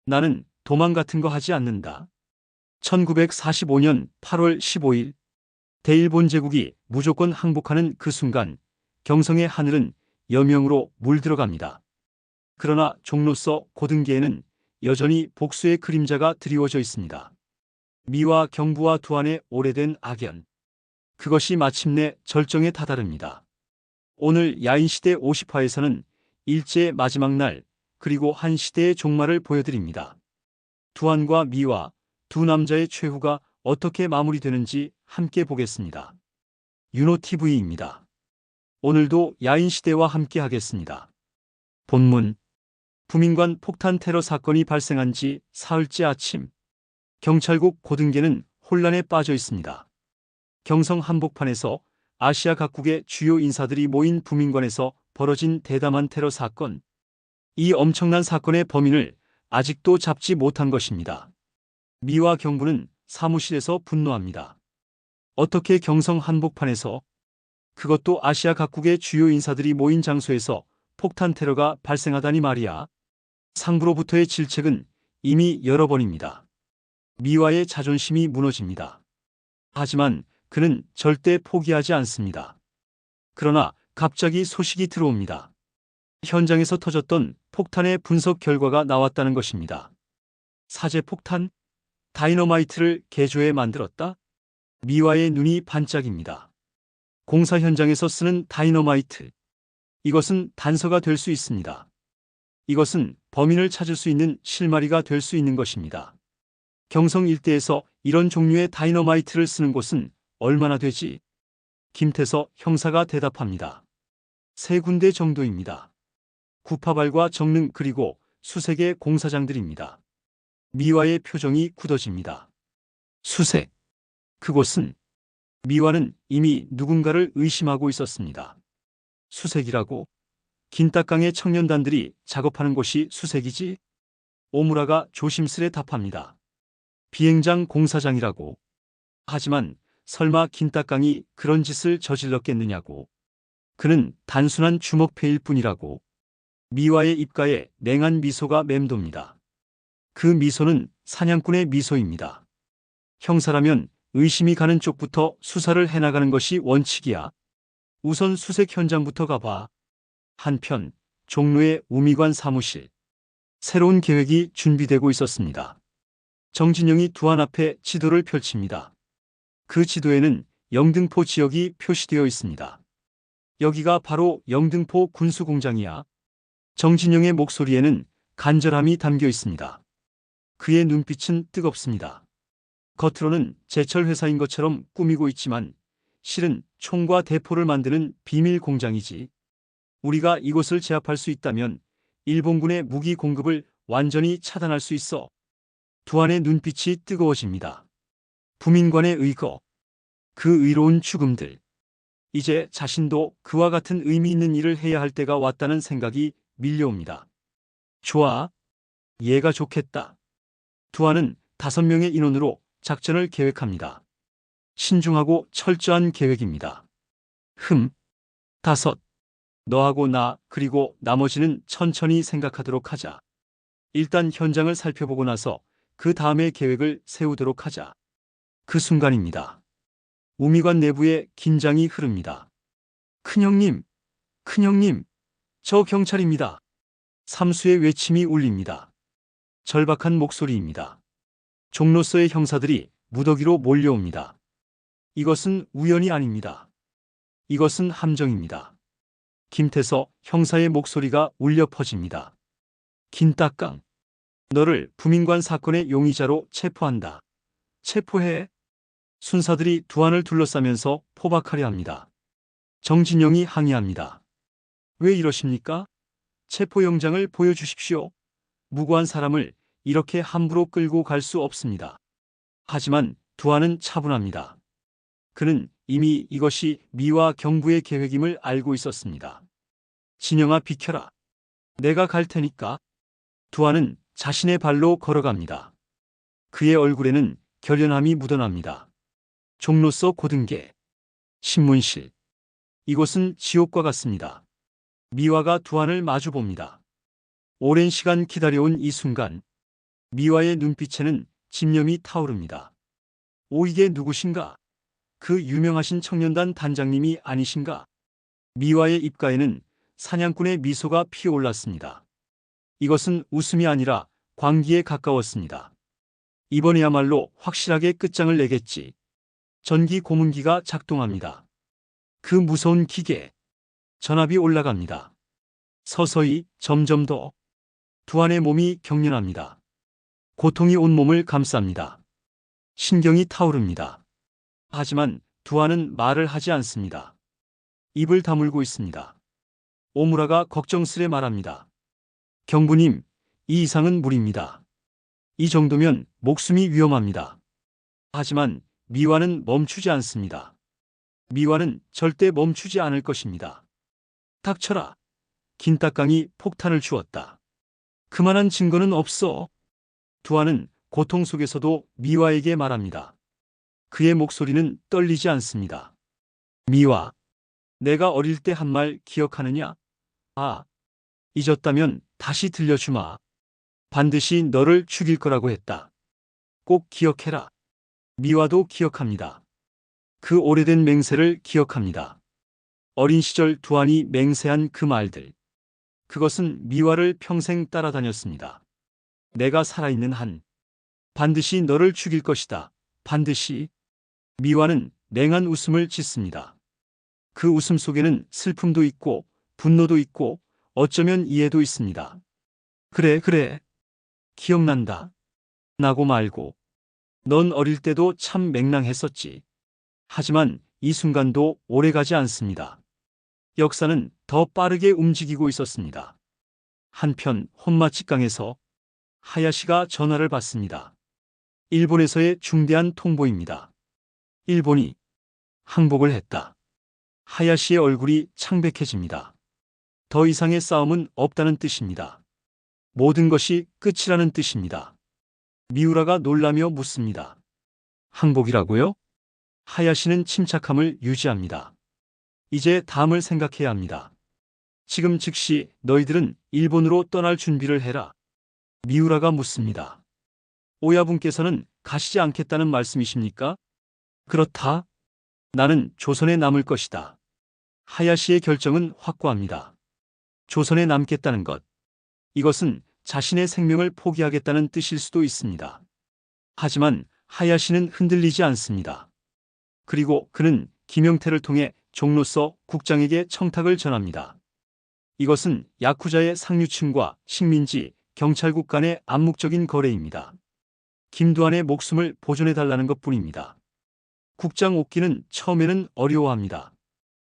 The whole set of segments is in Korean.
나는 도망 같은 거 하지 않는다. 1945년 8월 15일 대일본 제국이 무조건 항복하는 그 순간 경성의 하늘은 여명으로 물들어갑니다. 그러나 종로서 고등계에는 여전히 복수의 그림자가 드리워져 있습니다. 미와 경부와 두안의 오래된 악연. 그것이 마침내 절정에 다다릅니다. 오늘 야인시대 50화에서는 일제의 마지막 날 그리고 한 시대의 종말을 보여드립니다. 두안과 미와 두 남자의 최후가 어떻게 마무리되는지 함께 보겠습니다. 윤호TV입니다. 오늘도 야인시대와 함께 하겠습니다. 본문 부민관 폭탄 테러 사건이 발생한 지 사흘째 아침 경찰국 고등계는 혼란에 빠져 있습니다. 경성 한복판에서 아시아 각국의 주요 인사들이 모인 부민관에서 벌어진 대담한 테러 사건. 이 엄청난 사건의 범인을 아직도 잡지 못한 것입니다. 미와 경부는 사무실에서 분노합니다. 어떻게 경성 한복판에서, 그것도 아시아 각국의 주요 인사들이 모인 장소에서 폭탄 테러가 발생하다니 말이야. 상부로부터의 질책은 이미 여러 번입니다. 미와의 자존심이 무너집니다. 하지만 그는 절대 포기하지 않습니다. 그러나 갑자기 소식이 들어옵니다. 현장에서 터졌던 폭탄의 분석 결과가 나왔다는 것입니다. 사제 폭탄? 다이너마이트를 개조해 만들었다? 미와의 눈이 반짝입니다. 공사 현장에서 쓰는 다이너마이트. 이것은 단서가 될 수 있습니다. 이것은 범인을 찾을 수 있는 실마리가 될 수 있는 것입니다. 경성 일대에서 이런 종류의 다이너마이트를 쓰는 곳은 얼마나 되지? 김태서 형사가 대답합니다. 3군데 정도입니다. 구파발과 정릉 그리고 수색의 공사장들입니다. 미와의 표정이 굳어집니다. 수색. 그곳은 미와는 이미 누군가를 의심하고 있었습니다. 수색이라고? 긴딱강의 청년단들이 작업하는 곳이 수색이지? 오무라가 조심스레 답합니다. 비행장 공사장이라고. 하지만 설마 긴딱강이 그런 짓을 저질렀겠느냐고. 그는 단순한 주먹패일 뿐이라고. 미와의 입가에 냉한 미소가 맴돕니다. 그 미소는 사냥꾼의 미소입니다. 형사라면 의심이 가는 쪽부터 수사를 해나가는 것이 원칙이야. 우선 수색 현장부터 가봐. 한편 종로의 우미관 사무실. 새로운 계획이 준비되고 있었습니다. 정진영이 두안 앞에 지도를 펼칩니다. 그 지도에는 영등포 지역이 표시되어 있습니다. 여기가 바로 영등포 군수공장이야. 정진영의 목소리에는 간절함이 담겨 있습니다. 그의 눈빛은 뜨겁습니다. 겉으로는 제철 회사인 것처럼 꾸미고 있지만 실은 총과 대포를 만드는 비밀 공장이지. 우리가 이곳을 제압할 수 있다면 일본군의 무기 공급을 완전히 차단할 수 있어. 두안의 눈빛이 뜨거워집니다. 부민관의 의거. 그 의로운 죽음들. 이제 자신도 그와 같은 의미 있는 일을 해야 할 때가 왔다는 생각이 밀려옵니다. 좋아. 얘가 좋겠다. 두안은 5명의 인원으로 작전을 계획합니다. 신중하고 철저한 계획입니다. 5. 너하고 나 그리고 나머지는 천천히 생각하도록 하자. 일단 현장을 살펴보고 나서 그 다음의 계획을 세우도록 하자. 그 순간입니다. 우미관 내부에 긴장이 흐릅니다. 큰형님, 큰형님, 저 경찰입니다. 삼수의 외침이 울립니다. 절박한 목소리입니다. 종로서의 형사들이 무더기로 몰려옵니다. 이것은 우연이 아닙니다. 이것은 함정입니다. 김태서 형사의 목소리가 울려 퍼집니다. 긴딱강, 너를 부민관 사건의 용의자로 체포한다. 체포해. 순사들이 두안을 둘러싸면서 포박하려 합니다. 정진영이 항의합니다. 왜 이러십니까? 체포영장을 보여주십시오. 무고한 사람을 이렇게 함부로 끌고 갈 수 없습니다. 하지만 두안은 차분합니다. 그는 이미 이것이 미와 경부의 계획임을 알고 있었습니다. 진영아 비켜라. 내가 갈 테니까. 두안은 자신의 발로 걸어갑니다. 그의 얼굴에는 결연함이 묻어납니다. 종로서 고등계. 신문실. 이곳은 지옥과 같습니다. 미화가 두안을 마주봅니다. 오랜 시간 기다려온 이 순간. 미화의 눈빛에는 집념이 타오릅니다. 오, 이게 누구신가? 그 유명하신 청년단 단장님이 아니신가? 미화의 입가에는 사냥꾼의 미소가 피어올랐습니다. 이것은 웃음이 아니라 광기에 가까웠습니다. 이번에야말로 확실하게 끝장을 내겠지. 전기 고문기가 작동합니다. 그 무서운 기계. 전압이 올라갑니다. 서서히 점점 더 두한의 몸이 경련합니다. 고통이 온몸을 감쌉니다. 신경이 타오릅니다. 하지만 두한은 말을 하지 않습니다. 입을 다물고 있습니다. 오무라가 걱정스레 말합니다. 경부님, 이 이상은 무리입니다. 이 정도면 목숨이 위험합니다. 하지만 미화는 멈추지 않습니다. 미화는 절대 멈추지 않을 것입니다. 닥쳐라. 긴딱강이 폭탄을 주었다. 그만한 증거는 없어. 두한은 고통 속에서도 미화에게 말합니다. 그의 목소리는 떨리지 않습니다. 미화, 내가 어릴 때 한 말 기억하느냐? 아, 잊었다면 다시 들려주마. 반드시 너를 죽일 거라고 했다. 꼭 기억해라. 미화도 기억합니다. 그 오래된 맹세를 기억합니다. 어린 시절 두한이 맹세한 그 말들. 그것은 미화를 평생 따라다녔습니다. 내가 살아있는 한 반드시 너를 죽일 것이다. 반드시. 미화는 냉한 웃음을 짓습니다. 그 웃음 속에는 슬픔도 있고 분노도 있고 어쩌면 이해도 있습니다. 그래. 기억난다. 나고 말고. 넌 어릴 때도 참 맹랑했었지. 하지만 이 순간도 오래가지 않습니다. 역사는 더 빠르게 움직이고 있었습니다. 한편 혼마치강에서 하야시가 전화를 받습니다. 일본에서의 중대한 통보입니다. 일본이 항복을 했다. 하야시의 얼굴이 창백해집니다. 더 이상의 싸움은 없다는 뜻입니다. 모든 것이 끝이라는 뜻입니다. 미우라가 놀라며 묻습니다. 항복이라고요? 하야시는 침착함을 유지합니다. 이제 다음을 생각해야 합니다. 지금 즉시 너희들은 일본으로 떠날 준비를 해라. 미우라가 묻습니다. 오야분께서는 가시지 않겠다는 말씀이십니까? 그렇다. 나는 조선에 남을 것이다. 하야시의 결정은 확고합니다. 조선에 남겠다는 것. 이것은 자신의 생명을 포기하겠다는 뜻일 수도 있습니다. 하지만 하야시는 흔들리지 않습니다. 그리고 그는 김영태를 통해 종로서 국장에게 청탁을 전합니다. 이것은 야쿠자의 상류층과 식민지, 경찰국 간의 암묵적인 거래입니다. 김두한의 목숨을 보존해달라는 것뿐입니다. 국장 옥기는 처음에는 어려워합니다.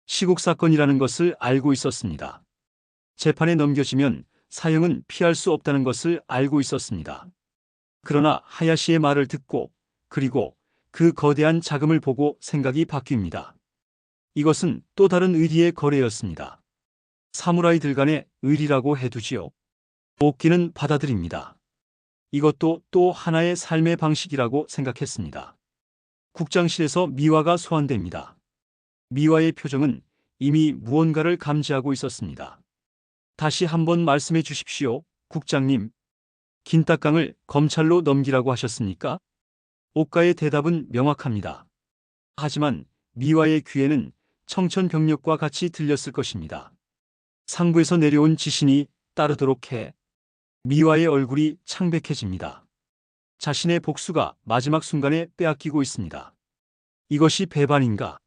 시국사건이라는 것을 알고 있었습니다. 재판에 넘겨지면 사형은 피할 수 없다는 것을 알고 있었습니다. 그러나 하야시의 말을 듣고 그리고 그 거대한 자금을 보고 생각이 바뀝니다. 이것은 또 다른 의리의 거래였습니다. 사무라이들 간의 의리라고 해두지요. 옥기는 받아들입니다. 이것도 또 하나의 삶의 방식이라고 생각했습니다. 국장실에서 미화가 소환됩니다. 미화의 표정은 이미 무언가를 감지하고 있었습니다. 다시 한번 말씀해 주십시오, 국장님. 긴딱강을 검찰로 넘기라고 하셨습니까? 옥가의 대답은 명확합니다. 하지만 미화의 귀에는 청천벽력과 같이 들렸을 것입니다. 상부에서 내려온 지신이 따르도록 해. 미화의 얼굴이 창백해집니다. 자신의 복수가 마지막 순간에 빼앗기고 있습니다. 이것이 배반인가?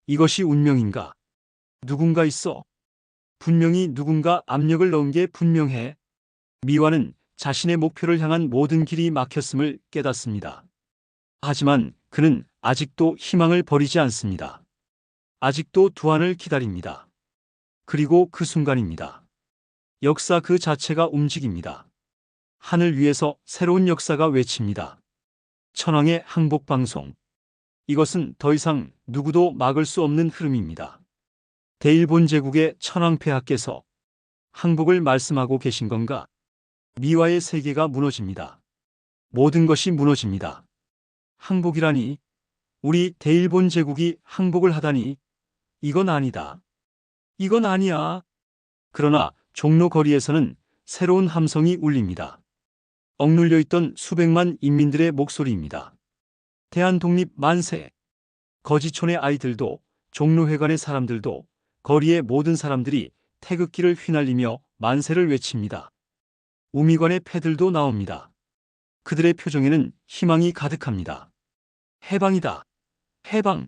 이것이 운명인가? 누군가 있어. 분명히 누군가 압력을 넣은 게 분명해. 미화는 자신의 목표를 향한 모든 길이 막혔음을 깨닫습니다. 하지만 그는 아직도 희망을 버리지 않습니다. 아직도 두한을 기다립니다. 그리고 그 순간입니다. 역사 그 자체가 움직입니다. 하늘 위에서 새로운 역사가 외칩니다. 천황의 항복방송. 이것은 더 이상 누구도 막을 수 없는 흐름입니다. 대일본 제국의 천황폐하께서 항복을 말씀하고 계신 건가? 미화의 세계가 무너집니다. 모든 것이 무너집니다. 항복이라니? 우리 대일본 제국이 항복을 하다니? 이건 아니다. 이건 아니야. 그러나 종로 거리에서는 새로운 함성이 울립니다. 억눌려 있던 수백만 인민들의 목소리입니다. 대한독립 만세! 거지촌의 아이들도, 종로회관의 사람들도, 거리의 모든 사람들이 태극기를 휘날리며 만세를 외칩니다. 우미관의 패들도 나옵니다. 그들의 표정에는 희망이 가득합니다. 해방이다. 해방!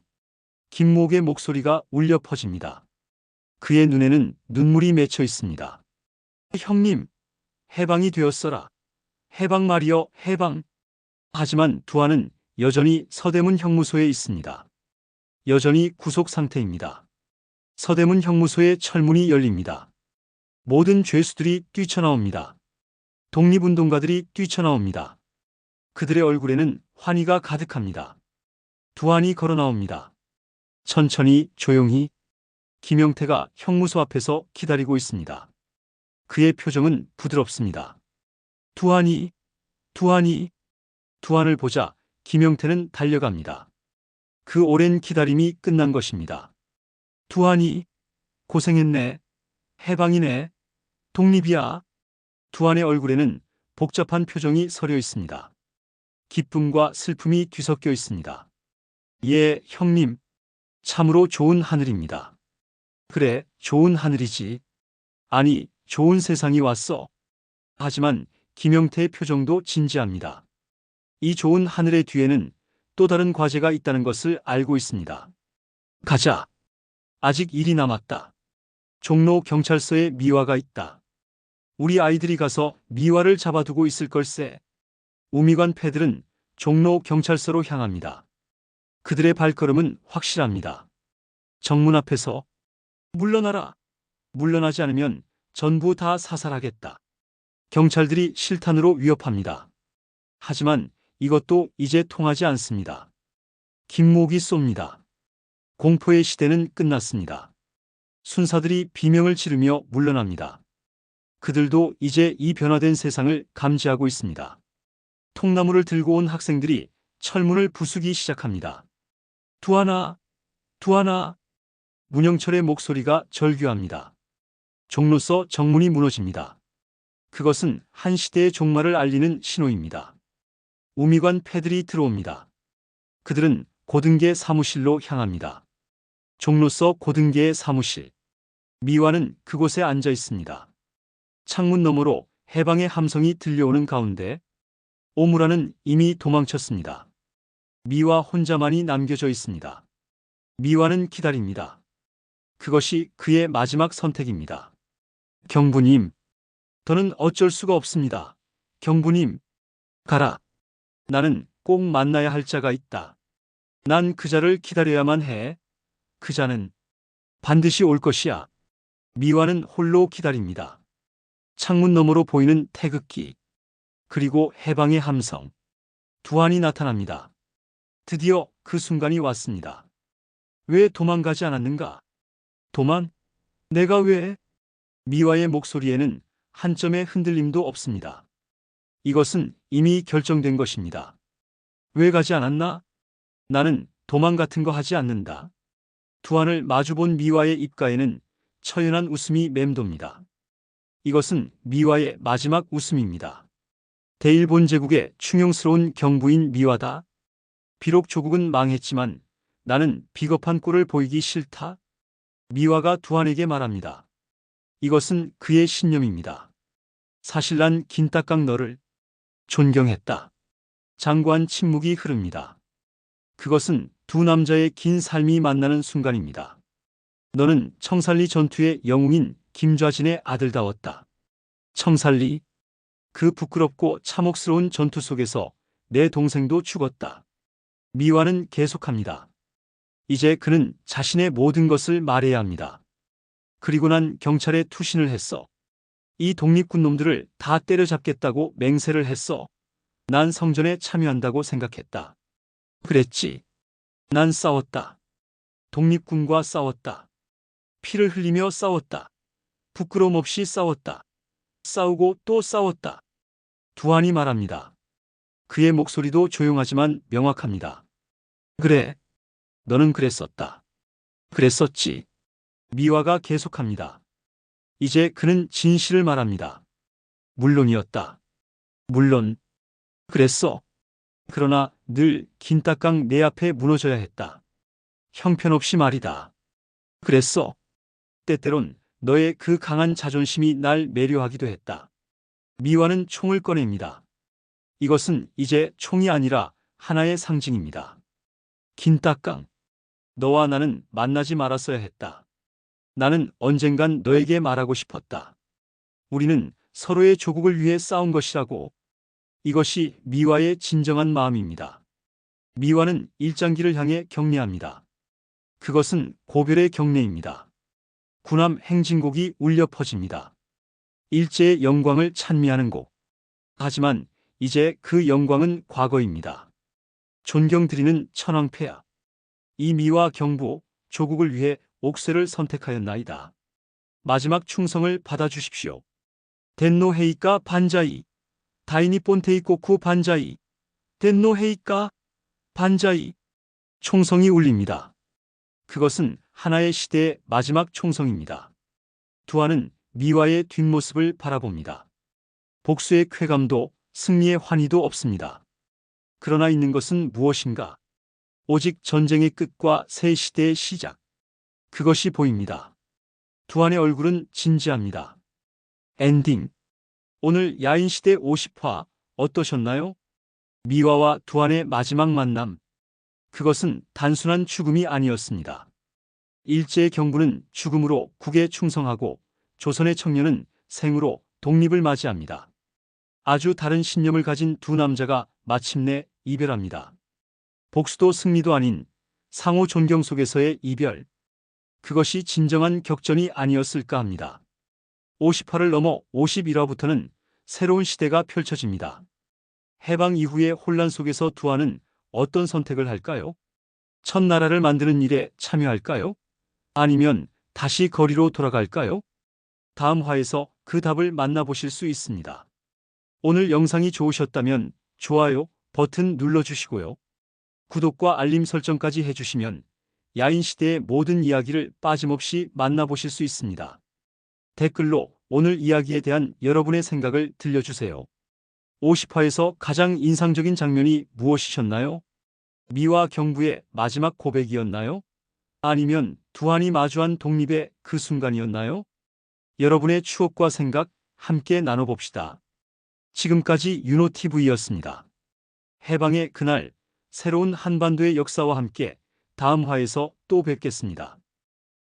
김목의 목소리가 울려 퍼집니다. 그의 눈에는 눈물이 맺혀 있습니다. 형님, 해방이 되었어라. 해방 말이여, 해방. 하지만 두한은 여전히 서대문 형무소에 있습니다. 여전히 구속 상태입니다. 서대문 형무소의 철문이 열립니다. 모든 죄수들이 뛰쳐나옵니다. 독립운동가들이 뛰쳐나옵니다. 그들의 얼굴에는 환희가 가득합니다. 두한이 걸어 나옵니다. 천천히, 조용히. 김영태가 형무소 앞에서 기다리고 있습니다. 그의 표정은 부드럽습니다. 두한이, 두한이. 두한을 보자 김영태는 달려갑니다. 그 오랜 기다림이 끝난 것입니다. 두한이, 고생했네. 해방이네. 독립이야. 두한의 얼굴에는 복잡한 표정이 서려 있습니다. 기쁨과 슬픔이 뒤섞여 있습니다. 예, 형님. 참으로 좋은 하늘입니다. 그래, 좋은 하늘이지. 아니, 좋은 세상이 왔어. 하지만 김영태의 표정도 진지합니다. 이 좋은 하늘의 뒤에는 또 다른 과제가 있다는 것을 알고 있습니다. 가자. 아직 일이 남았다. 종로 경찰서에 미화가 있다. 우리 아이들이 가서 미화를 잡아두고 있을 걸세. 우미관 패들은 종로 경찰서로 향합니다. 그들의 발걸음은 확실합니다. 정문 앞에서 물러나라. 물러나지 않으면 전부 다 사살하겠다. 경찰들이 실탄으로 위협합니다. 하지만 이것도 이제 통하지 않습니다. 김목이 쏩니다. 공포의 시대는 끝났습니다. 순사들이 비명을 지르며 물러납니다. 그들도 이제 이 변화된 세상을 감지하고 있습니다. 통나무를 들고 온 학생들이 철문을 부수기 시작합니다. 두한아, 두한아. 문영철의 목소리가 절규합니다. 종로서 정문이 무너집니다. 그것은 한 시대의 종말을 알리는 신호입니다. 우미관 패들이 들어옵니다. 그들은 고등계 사무실로 향합니다. 종로서 고등계의 사무실. 미화는 그곳에 앉아 있습니다. 창문 너머로 해방의 함성이 들려오는 가운데 오무라는 이미 도망쳤습니다. 미화 혼자만이 남겨져 있습니다. 미화는 기다립니다. 그것이 그의 마지막 선택입니다. 경부님, 더는 어쩔 수가 없습니다. 경부님, 가라. 나는 꼭 만나야 할 자가 있다. 난 그 자를 기다려야만 해. 그 자는 반드시 올 것이야. 미화는 홀로 기다립니다. 창문 너머로 보이는 태극기, 그리고 해방의 함성. 두한이 나타납니다. 드디어 그 순간이 왔습니다. 왜 도망가지 않았는가? 도망? 내가 왜? 미화의 목소리에는 한 점의 흔들림도 없습니다. 이것은 이미 결정된 것입니다. 왜 가지 않았나? 나는 도망 같은 거 하지 않는다. 두한을 마주본 미화의 입가에는 처연한 웃음이 맴돕니다. 이것은 미화의 마지막 웃음입니다. 대일본 제국의 충용스러운 경부인 미화다. 비록 조국은 망했지만 나는 비겁한 꼴을 보이기 싫다. 미화가 두한에게 말합니다. 이것은 그의 신념입니다. 사실 난 긴딱강 너를 존경했다. 장관 침묵이 흐릅니다. 그것은 두 남자의 긴 삶이 만나는 순간입니다. 너는 청살리 전투의 영웅인 김좌진의 아들다웠다. 청살리, 그 부끄럽고 참혹스러운 전투 속에서 내 동생도 죽었다. 미화는 계속합니다. 이제 그는 자신의 모든 것을 말해야 합니다. 그리고 난 경찰에 투신을 했어. 이 독립군 놈들을 다 때려잡겠다고 맹세를 했어. 난 성전에 참여한다고 생각했다. 그랬지. 난 싸웠다. 독립군과 싸웠다. 피를 흘리며 싸웠다. 부끄러움 없이 싸웠다. 싸우고 또 싸웠다. 두한이 말합니다. 그의 목소리도 조용하지만 명확합니다. 그래. 너는 그랬었다. 그랬었지. 미화가 계속합니다. 이제 그는 진실을 말합니다. 물론이었다. 물론 그랬어. 그러나 늘 긴딱강 내 앞에 무너져야 했다. 형편없이 말이다. 그랬어. 때때론 너의 그 강한 자존심이 날 매료하기도 했다. 미화는 총을 꺼냅니다. 이것은 이제 총이 아니라 하나의 상징입니다. 긴딱강, 너와 나는 만나지 말았어야 했다. 나는 언젠간 너에게 말하고 싶었다. 우리는 서로의 조국을 위해 싸운 것이라고. 이것이 미화의 진정한 마음입니다. 미화는 일장기를 향해 경례합니다. 그것은 고별의 경례입니다. 군함 행진곡이 울려 퍼집니다. 일제의 영광을 찬미하는 곡. 하지만 이제 그 영광은 과거입니다. 존경드리는 천황폐하. 이 미와 경부, 조국을 위해 옥쇠를 선택하였나이다. 마지막 충성을 받아주십시오. 덴노 헤이까 반자이. 다이니 본테이 꼬쿠 반자이. 덴노 헤이까 반자이. 총성이 울립니다. 그것은 하나의 시대의 마지막 총성입니다. 두아는 미화의 뒷모습을 바라봅니다. 복수의 쾌감도 승리의 환희도 없습니다. 그러나 있는 것은 무엇인가? 오직 전쟁의 끝과 새 시대의 시작. 그것이 보입니다. 두안의 얼굴은 진지합니다. 엔딩. 오늘 야인시대 50화 어떠셨나요? 미화와 두안의 마지막 만남. 그것은 단순한 죽음이 아니었습니다. 일제의 경부는 죽음으로 국에 충성하고 조선의 청년은 생으로 독립을 맞이합니다. 아주 다른 신념을 가진 두 남자가 마침내 이별합니다. 복수도 승리도 아닌 상호 존경 속에서의 이별. 그것이 진정한 격전이 아니었을까 합니다. 50화를 넘어 51화부터는 새로운 시대가 펼쳐집니다. 해방 이후의 혼란 속에서 두아는 어떤 선택을 할까요? 첫 나라를 만드는 일에 참여할까요? 아니면 다시 거리로 돌아갈까요? 다음 화에서 그 답을 만나보실 수 있습니다. 오늘 영상이 좋으셨다면 좋아요 버튼 눌러주시고요. 구독과 알림 설정까지 해주시면 야인시대의 모든 이야기를 빠짐없이 만나보실 수 있습니다. 댓글로 오늘 이야기에 대한 여러분의 생각을 들려주세요. 50화에서 가장 인상적인 장면이 무엇이셨나요? 미와 경부의 마지막 고백이었나요? 아니면 두한이 마주한 독립의 그 순간이었나요? 여러분의 추억과 생각 함께 나눠봅시다. 지금까지 윤호TV였습니다. 해방의 그날, 새로운 한반도의 역사와 함께 다음 화에서 또 뵙겠습니다.